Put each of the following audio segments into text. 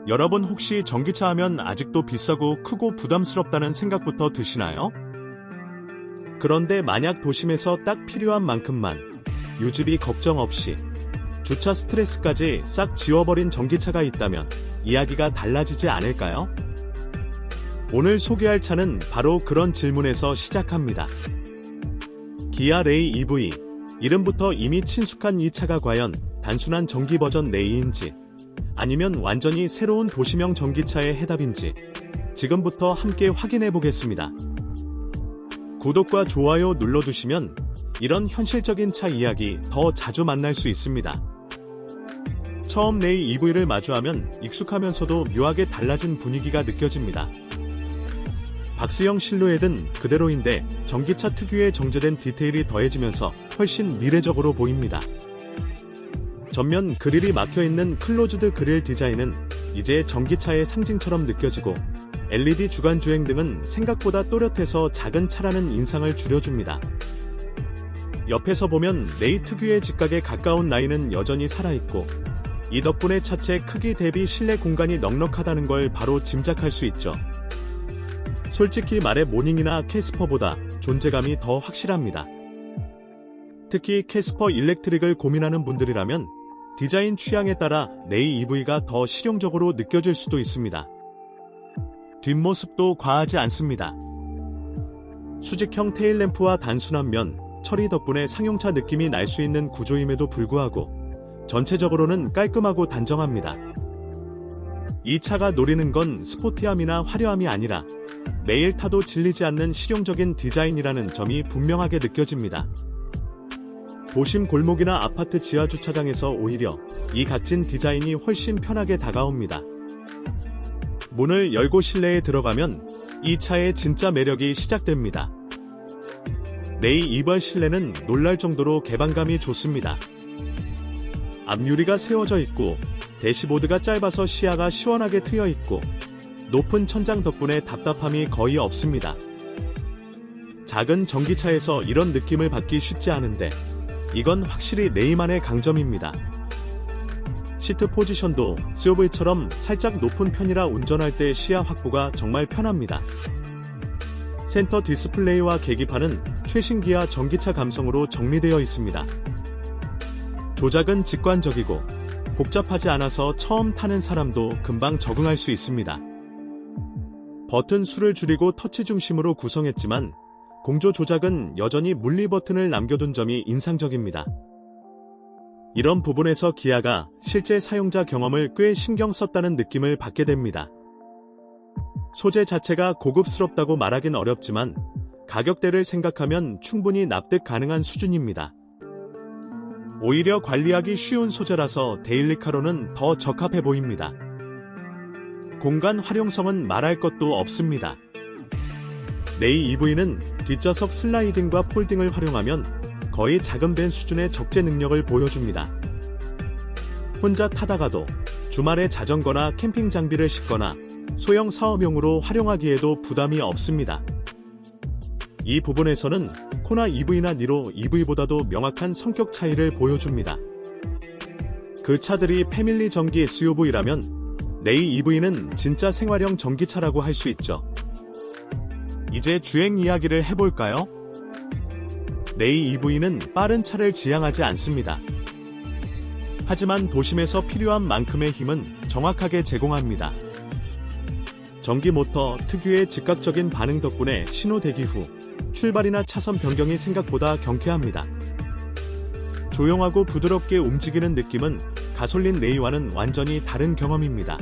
여러분 혹시 전기차 하면 아직도 비싸고 크고 부담스럽다는 생각부터 드시나요? 그런데 만약 도심에서 딱 필요한 만큼만 유지비 걱정 없이 주차 스트레스까지 싹 지워버린 전기차가 있다면 이야기가 달라지지 않을까요? 오늘 소개할 차는 바로 그런 질문에서 시작합니다. 기아 레이 EV. 이름부터 이미 친숙한 이 차가 과연 단순한 전기 버전 레이인지 아니면 완전히 새로운 도시명 전기차의 해답인지 지금부터 함께 확인해 보겠습니다. 구독과 좋아요 눌러두시면 이런 현실적인 차 이야기 더 자주 만날 수 있습니다. 처음 레이 EV를 마주하면 익숙하면서도 묘하게 달라진 분위기가 느껴집니다. 박스형 실루엣은 그대로인데 전기차 특유의 정제된 디테일이 더해지면서 훨씬 미래적으로 보입니다. 전면 그릴이 막혀있는 클로즈드 그릴 디자인은 이제 전기차의 상징처럼 느껴지고 LED 주간 주행 등은 생각보다 또렷해서 작은 차라는 인상을 줄여줍니다. 옆에서 보면 레이 특유의 직각에 가까운 라인은 여전히 살아있고 이 덕분에 차체 크기 대비 실내 공간이 넉넉하다는 걸 바로 짐작할 수 있죠. 솔직히 말해 모닝이나 캐스퍼보다 존재감이 더 확실합니다. 특히 캐스퍼 일렉트릭을 고민하는 분들이라면 디자인 취향에 따라 레이 EV가 더 실용적으로 느껴질 수도 있습니다. 뒷모습도 과하지 않습니다. 수직형 테일램프와 단순한 면, 처리 덕분에 상용차 느낌이 날 수 있는 구조임에도 불구하고 전체적으로는 깔끔하고 단정합니다. 이 차가 노리는 건 스포티함이나 화려함이 아니라 매일 타도 질리지 않는 실용적인 디자인이라는 점이 분명하게 느껴집니다. 도심 골목이나 아파트 지하 주차장에서 오히려 이 각진 디자인이 훨씬 편하게 다가옵니다. 문을 열고 실내에 들어가면 이 차의 진짜 매력이 시작됩니다. 레이 EV 실내는 놀랄 정도로 개방감이 좋습니다. 앞유리가 세워져 있고 대시보드가 짧아서 시야가 시원하게 트여 있고 높은 천장 덕분에 답답함이 거의 없습니다. 작은 전기차에서 이런 느낌을 받기 쉽지 않은데 이건 확실히 레이만의 강점입니다. 시트 포지션도 SUV처럼 살짝 높은 편이라 운전할 때 시야 확보가 정말 편합니다. 센터 디스플레이와 계기판은 최신 기아 전기차 감성으로 정리되어 있습니다. 조작은 직관적이고 복잡하지 않아서 처음 타는 사람도 금방 적응할 수 있습니다. 버튼 수를 줄이고 터치 중심으로 구성했지만 공조 조작은 여전히 물리 버튼을 남겨둔 점이 인상적입니다. 이런 부분에서 기아가 실제 사용자 경험을 꽤 신경 썼다는 느낌을 받게 됩니다. 소재 자체가 고급스럽다고 말하긴 어렵지만 가격대를 생각하면 충분히 납득 가능한 수준입니다. 오히려 관리하기 쉬운 소재라서 데일리카로는 더 적합해 보입니다. 공간 활용성은 말할 것도 없습니다. 레이 EV는 뒷좌석 슬라이딩과 폴딩을 활용하면 거의 작은 밴 수준의 적재 능력을 보여줍니다. 혼자 타다가도 주말에 자전거나 캠핑 장비를 싣거나 소형 사업용으로 활용하기에도 부담이 없습니다. 이 부분에서는 코나 EV나 니로 EV보다도 명확한 성격 차이를 보여줍니다. 그 차들이 패밀리 전기 SUV라면 레이 EV는 진짜 생활형 전기차라고 할 수 있죠. 이제 주행 이야기를 해볼까요? 레이 EV는 빠른 차를 지향하지 않습니다. 하지만 도심에서 필요한 만큼의 힘은 정확하게 제공합니다. 전기 모터 특유의 즉각적인 반응 덕분에 신호 대기 후 출발이나 차선 변경이 생각보다 경쾌합니다. 조용하고 부드럽게 움직이는 느낌은 가솔린 레이와는 완전히 다른 경험입니다.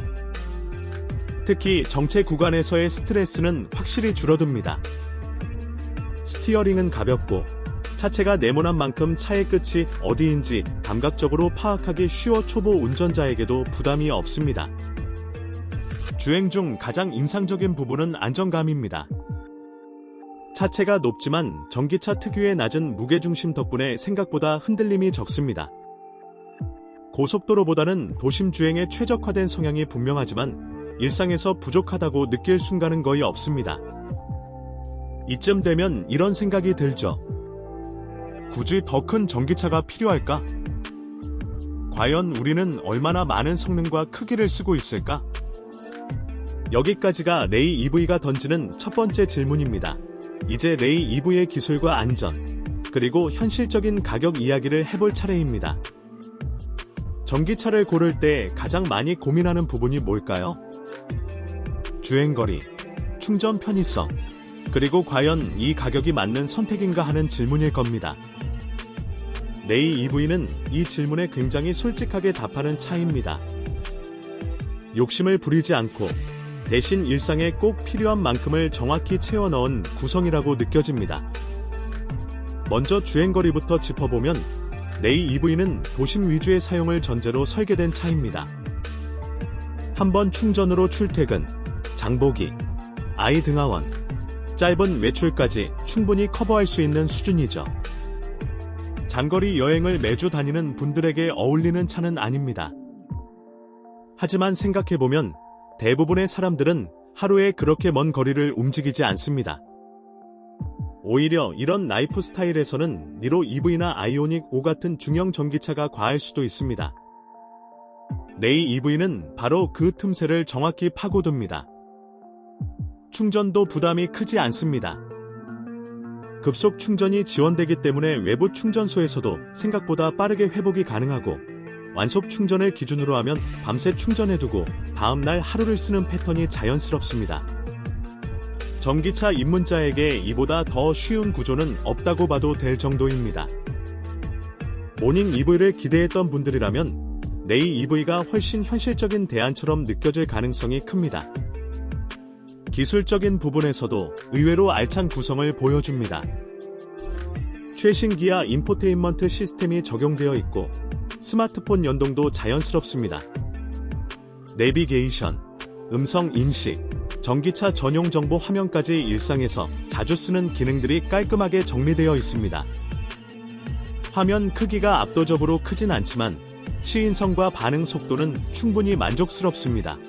특히 정체 구간에서의 스트레스는 확실히 줄어듭니다. 스티어링은 가볍고 차체가 네모난 만큼 차의 끝이 어디인지 감각적으로 파악하기 쉬워 초보 운전자에게도 부담이 없습니다. 주행 중 가장 인상적인 부분은 안정감입니다. 차체가 높지만 전기차 특유의 낮은 무게중심 덕분에 생각보다 흔들림이 적습니다. 고속도로보다는 도심 주행에 최적화된 성향이 분명하지만 일상에서 부족하다고 느낄 순간은 거의 없습니다. 이쯤 되면 이런 생각이 들죠. 굳이 더 큰 전기차가 필요할까? 과연 우리는 얼마나 많은 성능과 크기를 쓰고 있을까? 여기까지가 레이 EV가 던지는 첫 번째 질문입니다. 이제 레이 EV의 기술과 안전, 그리고 현실적인 가격 이야기를 해볼 차례입니다. 전기차를 고를 때 가장 많이 고민하는 부분이 뭘까요? 주행거리, 충전 편의성, 그리고 과연 이 가격이 맞는 선택인가 하는 질문일 겁니다. 레이 EV는 이 질문에 굉장히 솔직하게 답하는 차입니다. 욕심을 부리지 않고 대신 일상에 꼭 필요한 만큼을 정확히 채워 넣은 구성이라고 느껴집니다. 먼저 주행거리부터 짚어보면 레이 EV는 도심 위주의 사용을 전제로 설계된 차입니다. 한번 충전으로 출퇴근, 장보기, 아이 등하원, 짧은 외출까지 충분히 커버할 수 있는 수준이죠. 장거리 여행을 매주 다니는 분들에게 어울리는 차는 아닙니다. 하지만 생각해보면 대부분의 사람들은 하루에 그렇게 먼 거리를 움직이지 않습니다. 오히려 이런 라이프 스타일에서는 니로 EV나 아이오닉 5 같은 중형 전기차가 과할 수도 있습니다. 레이 EV는 바로 그 틈새를 정확히 파고듭니다. 충전도 부담이 크지 않습니다. 급속 충전이 지원되기 때문에 외부 충전소에서도 생각보다 빠르게 회복이 가능하고, 완속 충전을 기준으로 하면 밤새 충전해두고 다음날 하루를 쓰는 패턴이 자연스럽습니다. 전기차 입문자에게 이보다 더 쉬운 구조는 없다고 봐도 될 정도입니다. 모닝 EV를 기대했던 분들이라면 레이 EV가 훨씬 현실적인 대안처럼 느껴질 가능성이 큽니다. 기술적인 부분에서도 의외로 알찬 구성을 보여줍니다. 최신 기아 인포테인먼트 시스템이 적용되어 있고 스마트폰 연동도 자연스럽습니다. 내비게이션, 음성 인식, 전기차 전용 정보 화면까지 일상에서 자주 쓰는 기능들이 깔끔하게 정리되어 있습니다. 화면 크기가 압도적으로 크진 않지만 시인성과 반응 속도는 충분히 만족스럽습니다.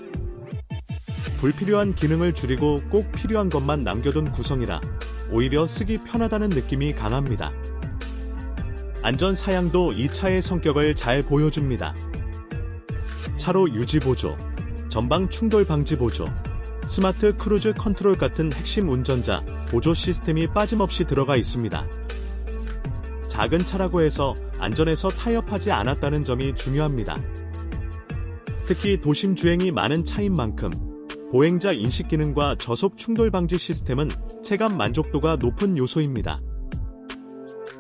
불필요한 기능을 줄이고 꼭 필요한 것만 남겨둔 구성이라 오히려 쓰기 편하다는 느낌이 강합니다. 안전 사양도 이 차의 성격을 잘 보여줍니다. 차로 유지 보조, 전방 충돌 방지 보조, 스마트 크루즈 컨트롤 같은 핵심 운전자 보조 시스템이 빠짐없이 들어가 있습니다. 작은 차라고 해서 안전에서 타협하지 않았다는 점이 중요합니다. 특히 도심 주행이 많은 차인 만큼 보행자 인식 기능과 저속 충돌 방지 시스템은 체감 만족도가 높은 요소입니다.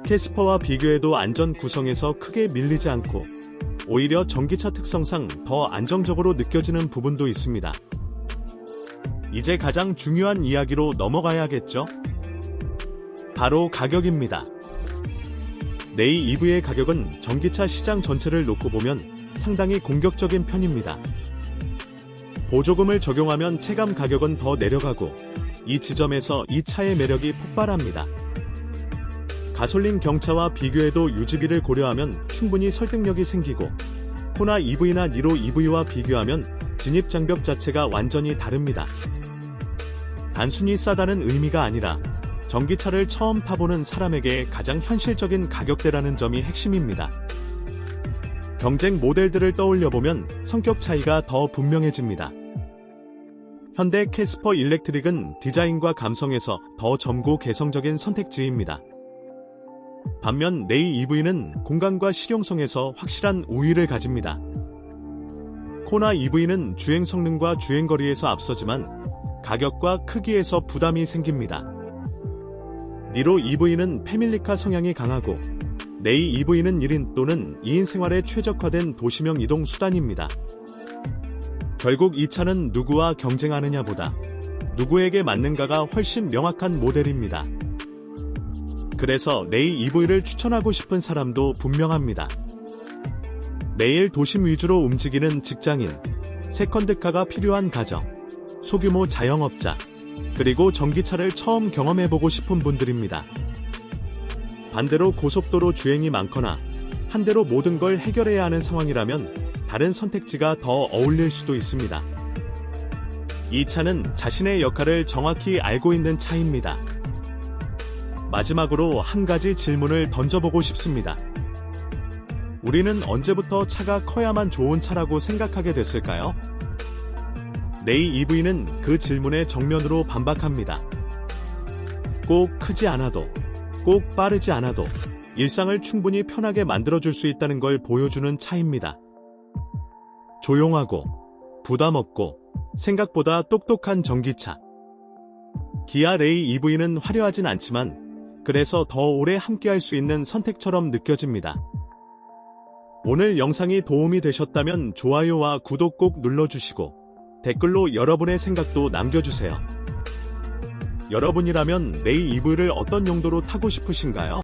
캐스퍼와 비교해도 안전 구성에서 크게 밀리지 않고 오히려 전기차 특성상 더 안정적으로 느껴지는 부분도 있습니다. 이제 가장 중요한 이야기로 넘어가야겠죠? 바로 가격입니다. 레이 EV의 가격은 전기차 시장 전체를 놓고 보면 상당히 공격적인 편입니다. 보조금을 적용하면 체감 가격은 더 내려가고 이 지점에서 이 차의 매력이 폭발합니다. 가솔린 경차와 비교해도 유지비를 고려하면 충분히 설득력이 생기고 호나 EV나 니로 EV와 비교하면 진입 장벽 자체가 완전히 다릅니다. 단순히 싸다는 의미가 아니라 전기차를 처음 타보는 사람에게 가장 현실적인 가격대라는 점이 핵심입니다. 경쟁 모델들을 떠올려보면 성격 차이가 더 분명해집니다. 현대 캐스퍼 일렉트릭은 디자인과 감성에서 더 젊고 개성적인 선택지입니다. 반면 레이 EV는 공간과 실용성에서 확실한 우위를 가집니다. 코나 EV는 주행 성능과 주행거리에서 앞서지만 가격과 크기에서 부담이 생깁니다. 니로 EV는 패밀리카 성향이 강하고 레이 EV는 1인 또는 2인 생활에 최적화된 도시명 이동 수단입니다. 결국 이 차는 누구와 경쟁하느냐보다 누구에게 맞는가가 훨씬 명확한 모델입니다. 그래서 레이 EV를 추천하고 싶은 사람도 분명합니다. 매일 도심 위주로 움직이는 직장인, 세컨드카가 필요한 가정, 소규모 자영업자, 그리고 전기차를 처음 경험해보고 싶은 분들입니다. 반대로 고속도로 주행이 많거나 한 대로 모든 걸 해결해야 하는 상황이라면 다른 선택지가 더 어울릴 수도 있습니다. 이 차는 자신의 역할을 정확히 알고 있는 차입니다. 마지막으로 한 가지 질문을 던져보고 싶습니다. 우리는 언제부터 차가 커야만 좋은 차라고 생각하게 됐을까요? 레이 EV는 그 질문에 정면으로 반박합니다. 꼭 크지 않아도, 꼭 빠르지 않아도 일상을 충분히 편하게 만들어줄 수 있다는 걸 보여주는 차입니다. 조용하고, 부담 없고, 생각보다 똑똑한 전기차. 기아 레이 EV는 화려하진 않지만, 그래서 더 오래 함께할 수 있는 선택처럼 느껴집니다. 오늘 영상이 도움이 되셨다면 좋아요와 구독 꼭 눌러주시고, 댓글로 여러분의 생각도 남겨주세요. 여러분이라면 레이 EV를 어떤 용도로 타고 싶으신가요?